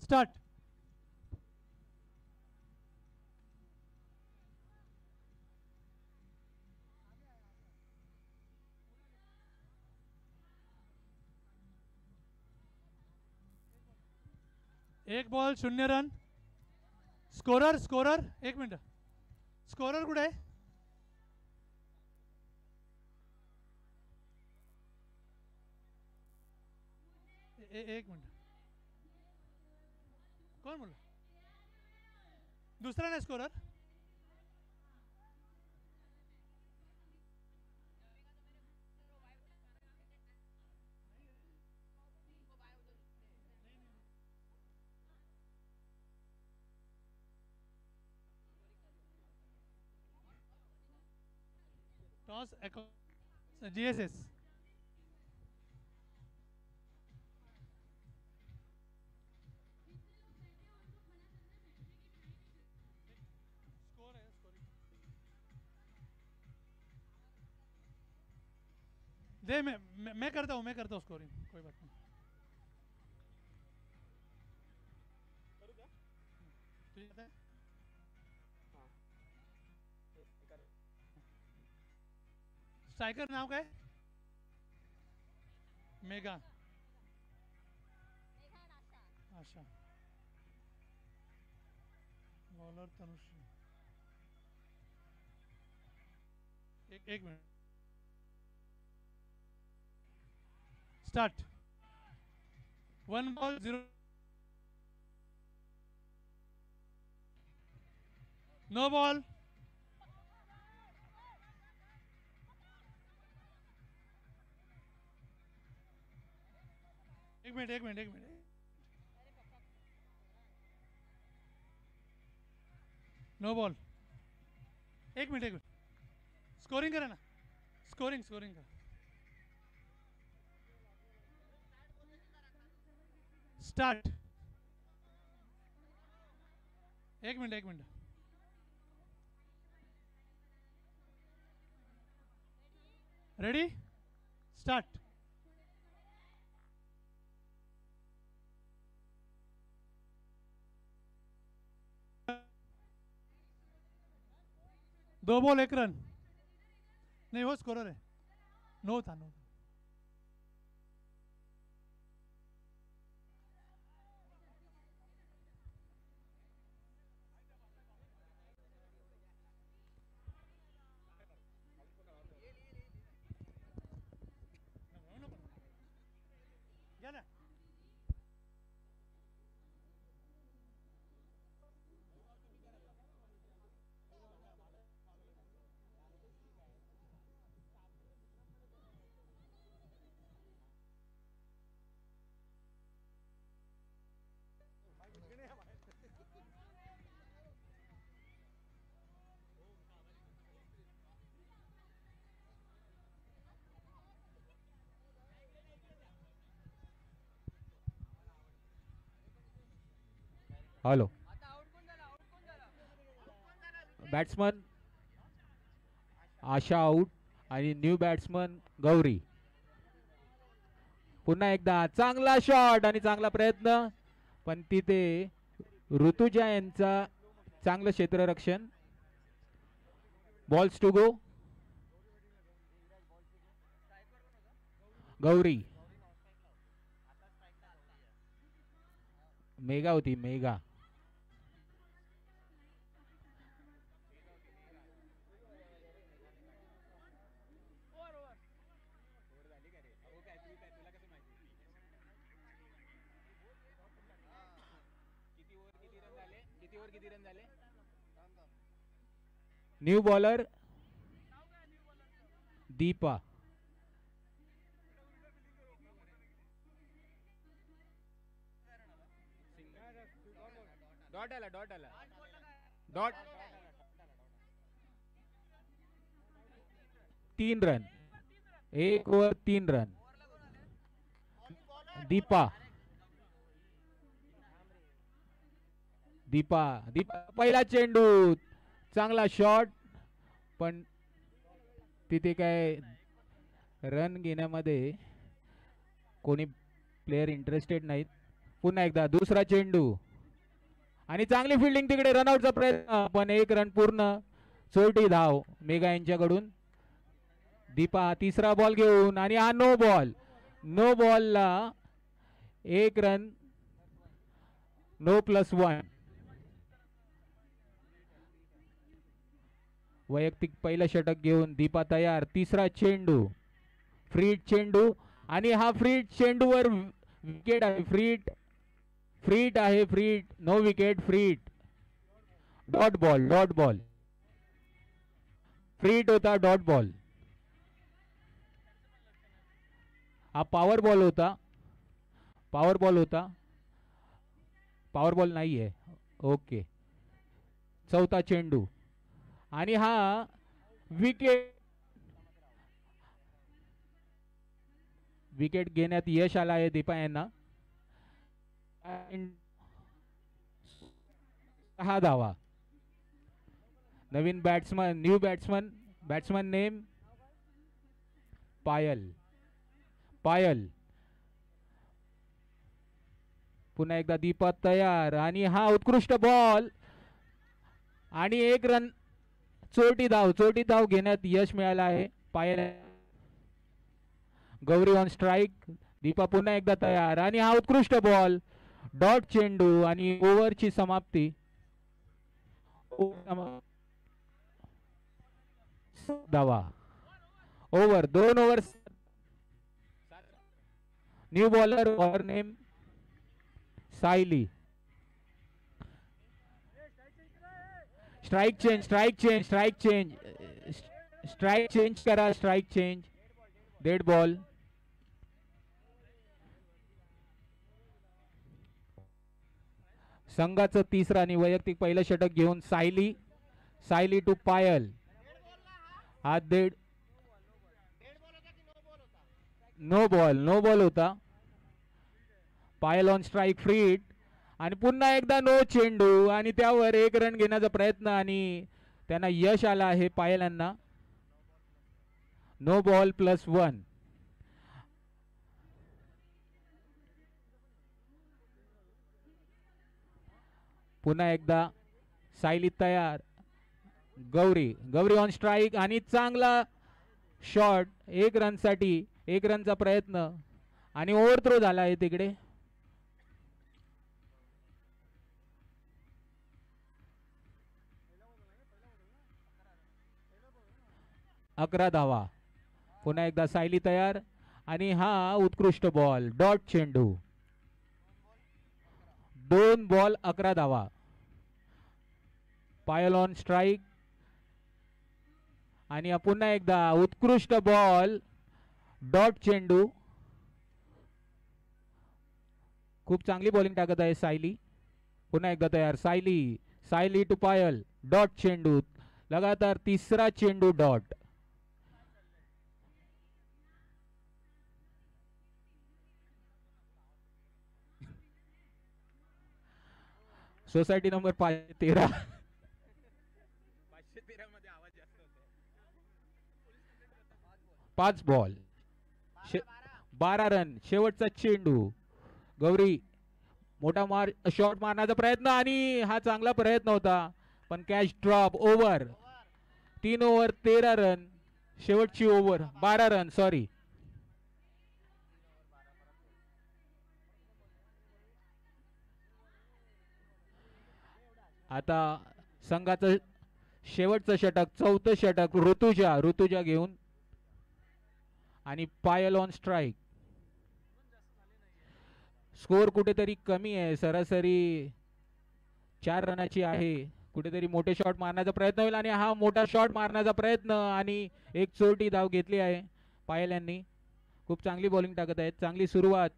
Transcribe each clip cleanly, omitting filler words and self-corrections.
Start. एक ball 0 run. Scorer scorer एक minute. Scorer कुठे आहे? एक मिनिट. कोण बोलला? दुसरा नाही स्कोरर. Toss GSS. दे मैं करता हूँ स्कोरिंग. कोई बात नहीं. स्ट्रायकर नाव काय? मेगा. आशा. बॉलर तनुश्री. एक मिनट. स्टार्ट. 1 बॉल 0. No ball. एक मिनट. No ball. एक मिनट. स्कोरिंग करा ना. स्कोरिंग का. स्टार्ट. एक मिनट. रेडी. स्टार्ट. दो बॉल 1 रन. नहीं वो स्कोरर है. नो था. क्या ना? हॅलो. बॅट्समन आशा आउट आणि न्यू बॅट्समन गौरी. पुन्हा एकदा चांगला शॉट आणि चांगला प्रयत्न, पण तिथे ऋतुजा यांचा चांगलं क्षेत्ररक्षण. Balls to go. गौरी. मेगा होती. मेगा. New bowler Deepa. डॉट आला. Dot. 3 run. 1 over 3 run. Deepa. पहिला चेंडू. चांगला शॉट, पण तिथे काय रन घेण्यामध्ये कोणी प्लेयर इंटरेस्टेड नाहीत. पुन्हा एकदा दुसरा चेंडू आणि चांगली फिल्डिंग तिकडे, रनआउटचा प्रयत्न पण एक रन पूर्ण, चोरटी धाव मेघा यांच्याकडून. दीपा तिसरा बॉल घेऊन आणि हा नो बॉल, नो बॉलला एक रन, नो +1. वैयक्तिक पहिलं षटक घेऊन दीपा तयार. तिसरा चेंडू, फ्रीट चेंडू आणि हा फ्रीट चेंडूवर विकेट आहे. फ्रीट आहे, फ्रीट, नो विकेट, फ्रीट, डॉट बॉल, डॉट बॉल, फ्रीट होता, डॉट बॉल. हा पॉवर बॉल होता, पॉवर बॉल होता, पॉवर बॉल नाहीये. ओके, चौथा चेंडू आणि हा विकेट, विकेट घेण्यात यश आला आहे दीपा यांना. हा धावा. नवीन batsman, new batsman, batsman name Payal. Payal पुन्हा एकदा दीपा तयार आणि हा उत्कृष्ट बॉल आणि एक रन, चोरटी धाव घेण्यात यश मिळालं आहे पायल. Gauri on strike. दीपा पुन्हा एकदा तयार आणि हा उत्कृष्ट बॉल, डॉट चेंडू आणि ओव्हरची समाप्ती. धावा, over, 2 over. New bowler, bowler name Sayali. Strike change, strike change, strike change, strike change करा, स्ट्राइक चेंज, डेड बॉल. संघाचं तिसरा आणि वैयक्तिक पहिलं षटक घेऊन सायली. सायली टू पायल. हा dead, no ball, no ball होता. पायल ऑन स्ट्राइक, फ्रीट आणि पुन्हा एकदा नो चेंडू आणि त्यावर एक रन घेण्याचा प्रयत्न आणि त्यांना यश आलं आहे पायल यांना. No ball +1. पुन्हा एकदा सायली तयार. गौरी, गौरी ऑन स्ट्राइक आणि चांगला शॉट, एक रन साठी, एक रनचा प्रयत्न आणि ओव्हर थ्रो झाला आहे तिकडे. अकरा धावा. पुन्हा एकदा सायली तयार आणि हा उत्कृष्ट बॉल, डॉट चेंडू. 2 बॉल 11 धावा. पायल ऑन स्ट्राइक आणि पुन्हा एकदा उत्कृष्ट बॉल, डॉट चेंडू. खूप चांगली बॉलिंग टाकत आहे सायली. पुन्हा एकदा तयार सायली. सायली टू पायल, डॉट चेंडू. लगातार तिसरा चेंडू डॉट. Society number 513. 513 मध्ये आवाज जास्त होता. 5 बॉल 12 रन. शेवटचा चेंडू. गौरी मोठा शॉट मारण्याचा प्रयत्न आणि हा चांगला प्रयत्न होता पण catch drop. Over, 3 over 13 run. शेवटची ओव्हर 12 रन, सॉरी. आता संघाचं शेवटचं षटक, चौथं षटक ऋतुजा घेऊन आणि पायल ऑन स्ट्राइक. स्कोर कुठेतरी कमी आहे, सरासरी 4 रनाची आहे. कुठेतरी मोठे शॉट मारण्याचा प्रयत्न होईल आणि हा मोठा शॉट मारण्याचा प्रयत्न आणि एक चोरटी धाव घेतली आहे पायल यांनी. खूप चांगली बॉलिंग टाकत आहेत. चांगली सुरुवात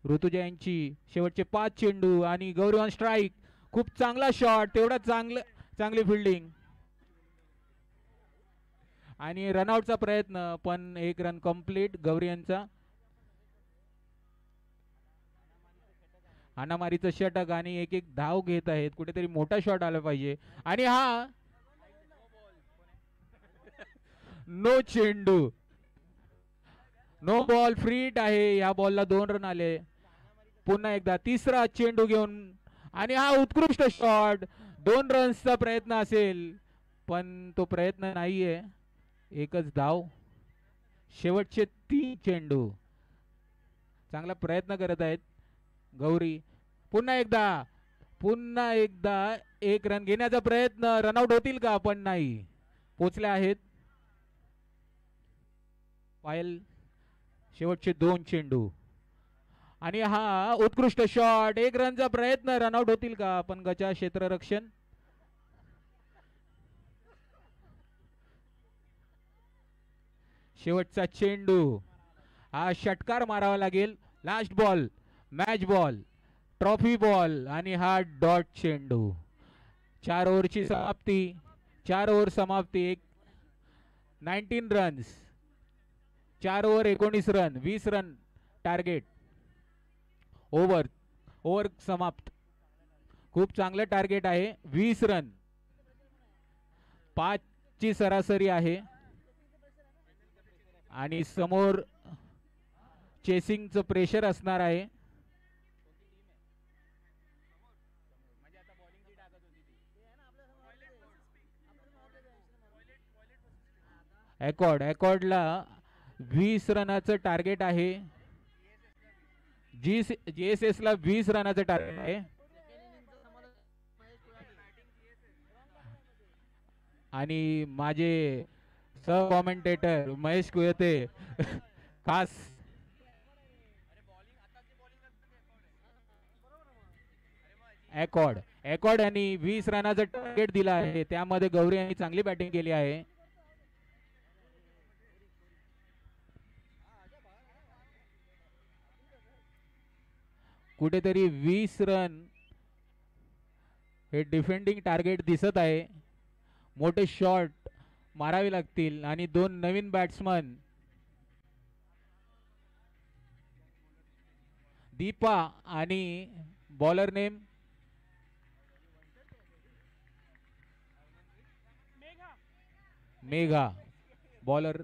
ऋतुजा यांची. शेवटचे 5 चेंडू आणि गौरी ऑन स्ट्राइक. खूप चांगला शॉट, तेवढा चांगली फिल्डिंग आणि रनआउटचा प्रयत्न पण एक रन कंप्लीट गौरी यांचा. हाणामारीचं षटक आणि एक धाव घेत आहेत. कुठेतरी मोठा शॉट आला पाहिजे आणि हा नो चेंडू, नो बॉल, फ्रीट आहे. या बॉलला 2 रन आले. पुन्हा एकदा तिसरा चेंडू घेऊन आणि हा उत्कृष्ट शॉट. 2 रन्सचा प्रयत्न असेल पण तो प्रयत्न नाहीये. एकच धाव. शेवटचे 3 चेंडू. चांगला प्रयत्न करत आहेत गौरी. पुन्हा एकदा 1 रन घेण्याचा प्रयत्न. रनआउट होतील का? पण नाही, पोचले आहेत पायल. शेवटचे 2 चेंडू आणि हा उत्कृष्ट शॉट. 1 रनचा प्रयत्न. रनआउट होतील का? पण गचा क्षेत्ररक्षण. शेवटचा चेंडू. हा षटकार मारावा लागेल. Last ball, match ball, trophy ball आणि हा डॉट चेंडू. 4 ओव्हरची समाप्ती. 4 ओव्हर समाप्ती. 19 runs. 4 over 19 run. 20 run target. Over समाप्त. खूप चांगलं टार्गेट आहे. 20 रन. 5 ची सरासरी आहे आणि समोर चेसिंगचं प्रेशर असणार आहे. अकॉर्डला 20 रनाचं टार्गेट आहे. GSS ला 20 रनाचं टार्गेट आहे. आणि माझे सह कॉमेंटेटर महेश कुयते खास अकॉर्ड यांनी 20 रनाचं टार्गेट दिलं आहे. त्यामध्ये गौरी यांनी चांगली बॅटिंग केली आहे. कुठेतरी 20 रन हे डिफेंडिंग टार्गेट दिसत आहे. मोठे शॉट मारावे लागतील आणि 2 नवीन बॅट्समन दीपा आणि बॉलर नेम मेघा. बॉलर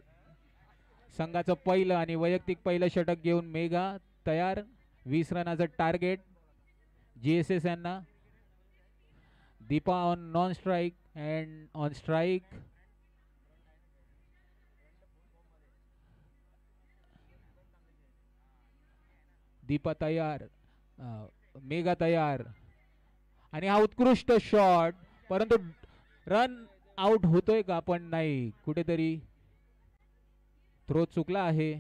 संघाचं पहिलं आणि वैयक्तिक पहिलं षटक घेऊन मेघा तयार. 20 रनाचं टार्गेट GSS यांना. Deepa on non strike and on strike. Deepa तयार. मेघा तयार आणि हा उत्कृष्ट शॉट. परंतु रन आउट होतोय का? पण नाही, कुठेतरी थ्रो चुकला आहे.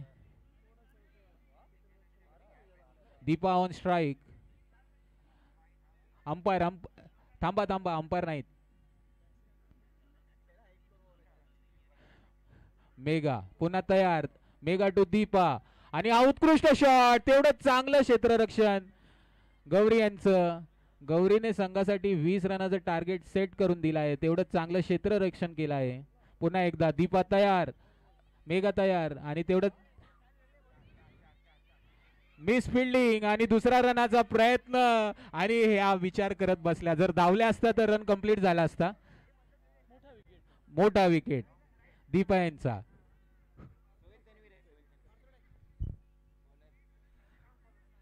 Deepa on strike. अंपायर थांबा अंपायर नाहीत. मेघा पुन्हा तयार. मेघा टू दीपा आणि हा उत्कृष्ट शॉट. तेवढं चांगलं क्षेत्ररक्षण गौरी यांचं. गौरीने संघासाठी 20 रनाचं टार्गेट सेट करून दिलं आहे. तेवढं चांगलं क्षेत्ररक्षण केलं आहे. पुन्हा एकदा दीपा तयार. मेघा तयार आणि तेवढं मिस फिल्डिंग आणि दुसरा रनाचा प्रयत्न. आणि ह्या विचार करत बसल्या, जर धावल्या असता तर रन कंप्लीट झाला असता. मोठा विकेट दीपा यांचा.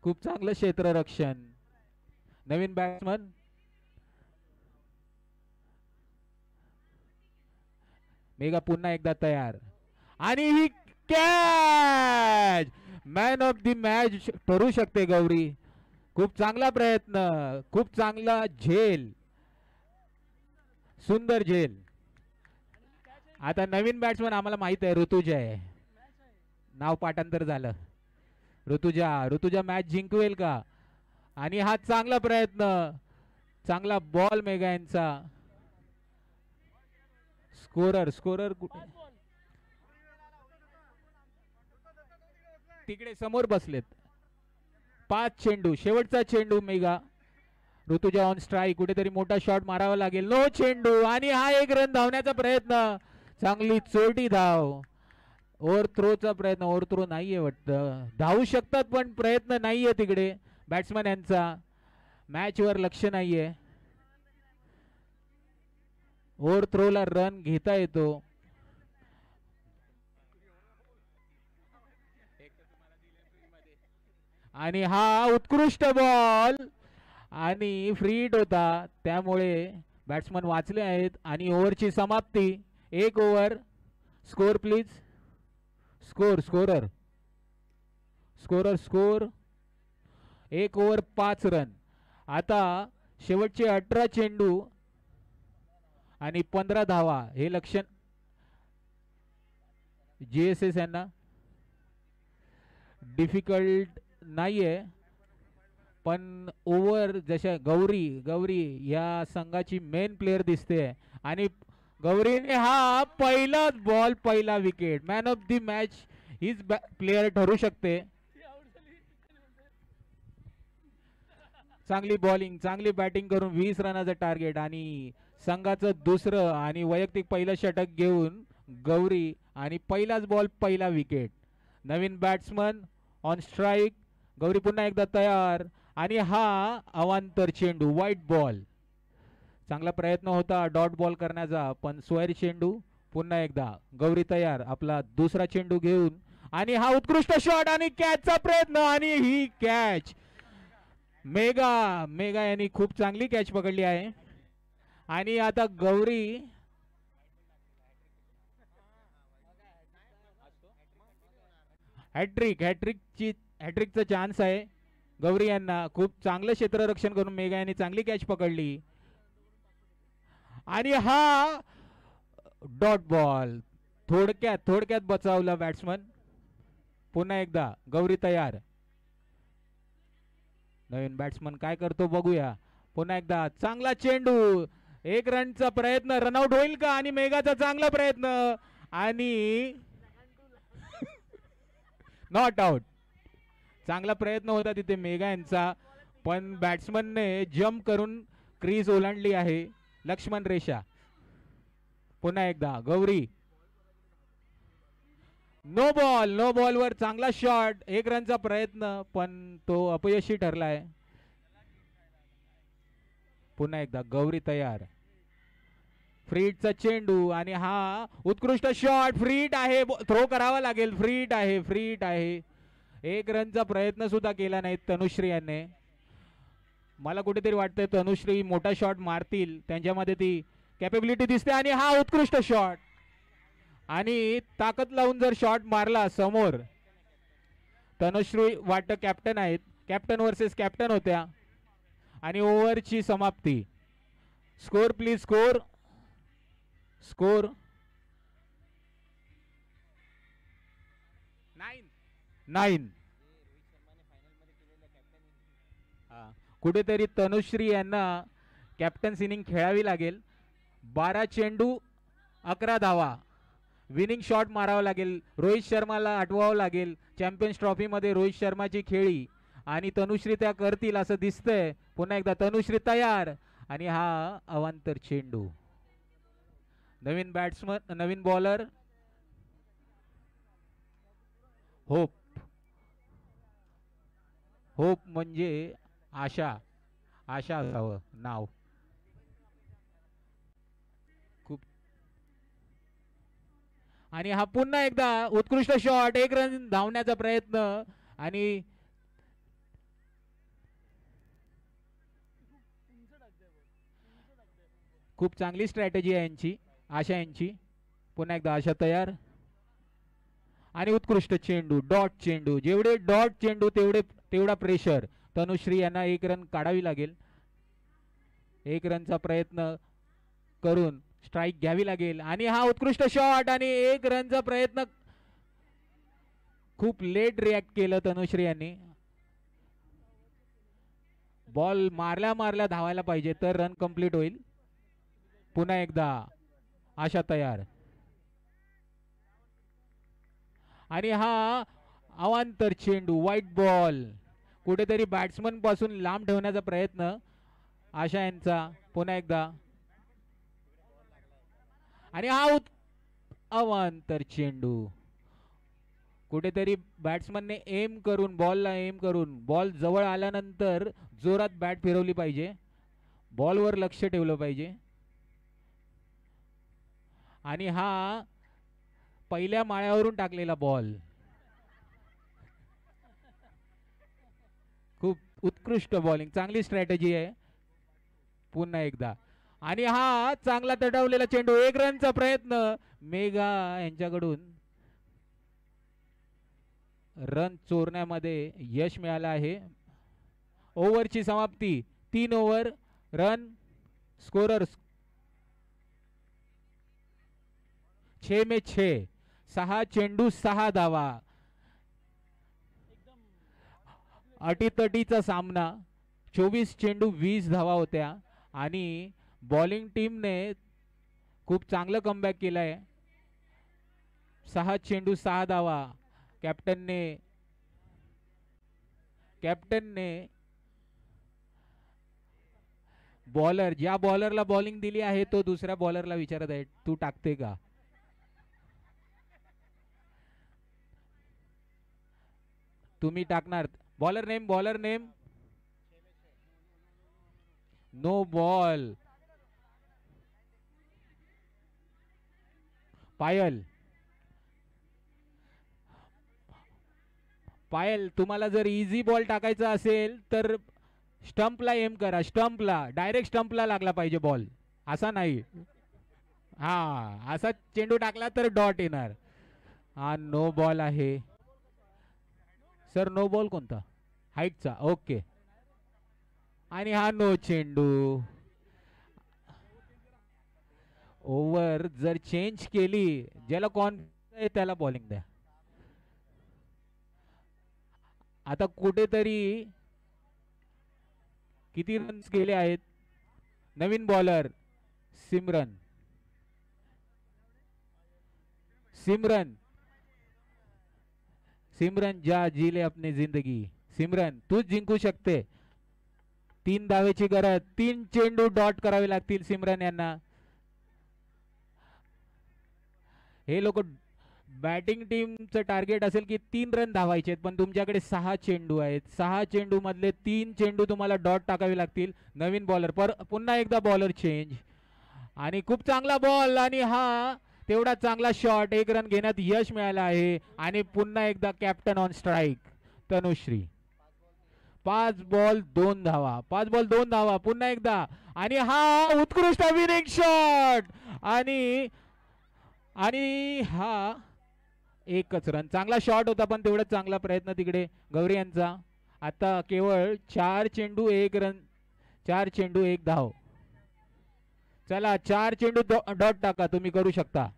खूप चांगलं क्षेत्ररक्षण. नवीन बॅट्समन मेघा पुन्हा एकदा तयार आणि ही catch. Man of the match ठरू शकते गौरी. खूप चांगला प्रयत्न. खूप चांगला झेल. सुंदर झेल. आता नवीन बॅट्समन आम्हाला माहित आहे ऋतुजा आहे. नाव पाठांतर झालं. ऋतुजा मॅच जिंकवेल का? आणि हा चांगला प्रयत्न. चांगला बॉल मेघा यांचा. स्कोरर तिकडे समोर बसलेत. 5 चेंडू. शेवटचा चेंडू मेघा. Rutuja on strike. कुठेतरी मोठा शॉट मारावा लागेल. नो चेंडू आणि हा 1 रन धावण्याचा प्रयत्न. चांगली चोरटी धाव. ओव्हर थ्रोचा प्रयत्न. ओव्हर थ्रो नाहीये वाटतं. धावू शकतात पण प्रयत्न नाहीये तिकडे बॅट्समन यांचा. मॅच वर लक्ष नाहीये. ओव्हर थ्रोला रन घेता येतो. आणि हा उत्कृष्ट बॉल आणि फ्री हिट होता, त्यामुळे बॅट्समन वाचले आहेत आणि ओव्हरची समाप्ती. 1 over. Score please. Scorer score 1 over 5 run. आता शेवटचे 18 चेंडू आणि 15 धावा हे लक्षण GSS यांना डिफिकल्ट नाहीये, पण ओव्हर जशा गौरी या संघाची मेन प्लेयर दिसते आणि गौरीने हा पहिलाच बॉल पहिला wicket. Man of the match हीच प्लेयर ठरू शकते. चांगली बॉलिंग चांगली बॅटिंग करून 20 रनाचं टार्गेट आणि संघाचं दुसरं आणि वैयक्तिक पहिलं षटक घेऊन गौरी आणि पहिलाच बॉल पहिला wicket. Naveen batsman on strike. Gauri पुन्हा एकदा तयार आणि हा अवांतर चेंडू व्हाईट बॉल. चांगला प्रयत्न होता डॉट बॉल करण्याचा, पण स्क्वेअर चेंडू. पुन्हा एकदा गौरी तयार आपला दुसरा चेंडू घेऊन आणि हा उत्कृष्ट शॉट आणि कॅचचा प्रयत्न आणि ही कॅच. मेगा यांनी खूप चांगली कॅच पकडली आहे आणि आता गौरी हॅट्रिकचा चान्स आहे गौरी यांना. खूप चांगलं क्षेत्ररक्षण करून मेगा यांनी चांगली कॅच पकडली आणि हा डॉट बॉल थोडक्यात बचावला बॅट्समन. पुन्हा एकदा गौरी तयार. नवीन बॅट्समन काय करतो बघूया. पुन्हा एकदा चांगला चेंडू. 1 रनचा प्रयत्न. रनआउट होईल का? आणि मेगाचा चांगला प्रयत्न आणि नॉट आउट. चांगला प्रयत्न होता तिथे मेगा यांचा, पण बॅट्समनने जम्प करून क्रीज ओलांडली आहे. लक्ष्मण रेषा. पुन्हा एकदा गौरी. नो बॉल वर चांगला शॉट. 1 रनचा प्रयत्न पण तो अपयशी ठरलाय. पुन्हा एकदा गौरी तयार. फ्रीटचा चेंडू आणि हा उत्कृष्ट शॉट. फ्रीट आहे. थ्रो करावा लागेल. फ्रीट आहे. 1 रनचा प्रयत्न सुद्धा केला नाही तनुश्री यांनी. मला कुठेतरी वाटतं तनुश्री मोठा शॉट मारतील, त्यांच्यामध्ये ती कॅपेबिलिटी दिसते आणि हा उत्कृष्ट शॉट आणि ताकद लावून जर शॉट मारला समोर. तनुश्री वाटतं कॅप्टन आहेत. कॅप्टन वर्सेस कॅप्टन होत्या आणि ओव्हरची समाप्ती. Score please. स्कोर 9. कुठेतरी तनुश्री यांना कॅप्टन्स इनिंग खेळावी लागेल. 12 चेंडू 11 धावा. विनिंग शॉट मारावा लागेल. रोहित शर्माला आठवावं लागेल. चॅम्पियन्स ट्रॉफी मध्ये रोहित शर्माची खेळी आणि तनुश्री त्या करतील असं दिसतंय. पुन्हा एकदा तनुश्री तयार आणि हा अवांतर चेंडू. नवीन बॅट्समन नवीन बॉलर होप म्हणजे आशा असावं नाव. खूप आणि हा पुन्हा एकदा उत्कृष्ट शॉट. 1 रन धावण्याचा प्रयत्न आणि खूप चांगली स्ट्रॅटेजी आहे यांची आशा यांची. पुन्हा एकदा आशा तयार आणि उत्कृष्ट चेंडू. डॉट चेंडू. जेवढे डॉट चेंडू तेवढा प्रेशर. तनुश्री यांना 1 रन काढावी लागेल. 1 रनचा प्रयत्न करून स्ट्राईक घ्यावी लागेल आणि हा उत्कृष्ट शॉट आणि 1 रनचा प्रयत्न. खूप लेट रिॲक्ट केलं तनुश्री यांनी. बॉल मारल्या धावायला पाहिजे तर रन कंप्लीट होईल. पुन्हा एकदा आशा तयार आणि हा अवांतर चेंडू व्हाईट बॉल. कुठेतरी बॅट्समन पासून लांब ठेवण्याचा प्रयत्न आशा यांचा. पुन्हा एकदा आणि हा अवांतर चेंडू. कुठेतरी बॅट्समनने बॉलला एम करून बॉल जवळ आल्यानंतर जोरात बॅट फिरवली पाहिजे. बॉलवर लक्ष ठेवलं पाहिजे आणि हा पहिल्या माळ्यावरून टाकलेला बॉल. उत्कृष्ट बॉलिंग, चांगली स्ट्रॅटेजी आहे. पुन्हा एकदा आणि हा चांगला तडवलेला चेंडू, 1 रनचा प्रयत्न मेघा यांच्याकडून रन चोरण्यामध्ये यश मिळालं आहे. ओव्हरची समाप्ती, 3 ओव्हर, रन स्कोरर 6 में 6, 6 चेंडू 6 धावा. अटीतटीचा सामना, 24 चेंडू 20 धावा होत्या आणि बॉलिंग टीमने खूप चांगलं कमबॅक केलंय. 6 चेंडू 6 धावा. कॅप्टनने बॉलर, ज्या बॉलरला बॉलिंग दिली आहे तो दुसऱ्या बॉलरला विचारत आहे, तू टाकते का? तुम्ही टाकणार? Bowler name no ball. Payal तुम्हाला जर इझी बॉल टाकायचा असेल तर स्टंपला एम करा, स्टंपला, डायरेक्ट स्टंपला लागला पाहिजे बॉल, असा नाही. हा असा चेंडू टाकला तर डॉट येणार. हा नो बॉल आहे सर. नो बॉल कोणता? हाईटचा, ओके. आणि हा नो चेंडू. ओव्हर जर चेंज केली, ज्याला कॉन्फिडन्स आहे त्याला बॉलिंग द्या. आता कुठेतरी किती रन्स गेले आहेत? नवीन बॉलर सिमरन. जा जीले अपनी जिंदगी. सिमरन तूच जिंकू शकते. 3 धावेची गरज, 3 चेंडू डॉट करावे लागतील सिमरन यांना. हे लोक बॅटिंग टीमचं टार्गेट असेल की 3 रन धावायचे, पण तुमच्याकडे 6 चेंडू आहेत. 6 चेंडू मधले 3 चेंडू तुम्हाला डॉट टाकावे लागतील. नवीन बॉलर, पुन्हा एकदा बॉलर चेंज आणि खूप चांगला बॉल आणि हा तेवढा चांगला शॉट. 1 रन घेण्यात यश मिळालं आहे आणि पुन्हा एकदा captain on strike Tanushree. 5 ball 2 धावा, 5 बॉल 2 धावा. पुन्हा एकदा आणि हा उत्कृष्ट विनिंग शॉट आणि हा एकच रन. चांगला शॉट होता पण तेवढा चांगला प्रयत्न तिकडे गौरी यांचा. आता केवळ 4 चेंडू 1 रन, 4 चेंडू 1 धाव. चला 4 चेंडू डॉट टाका, तुम्ही करू शकता.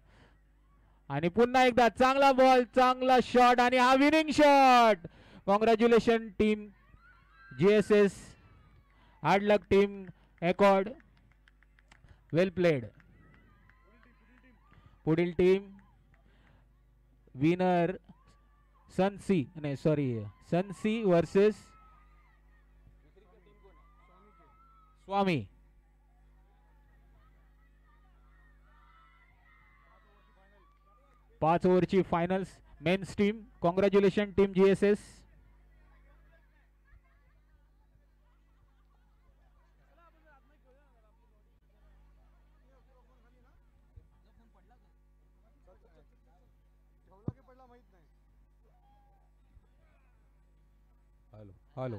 आणि पुन्हा एकदा चांगला बॉल, चांगला शॉट आणि हा winning shot. Congratulation team GSS, hard luck team accord, well played. पुढील टीम विनर सनसी वर्सेस स्वामी. पाच ओव्हरची finals men's team. Congratulation team GSS. Hello.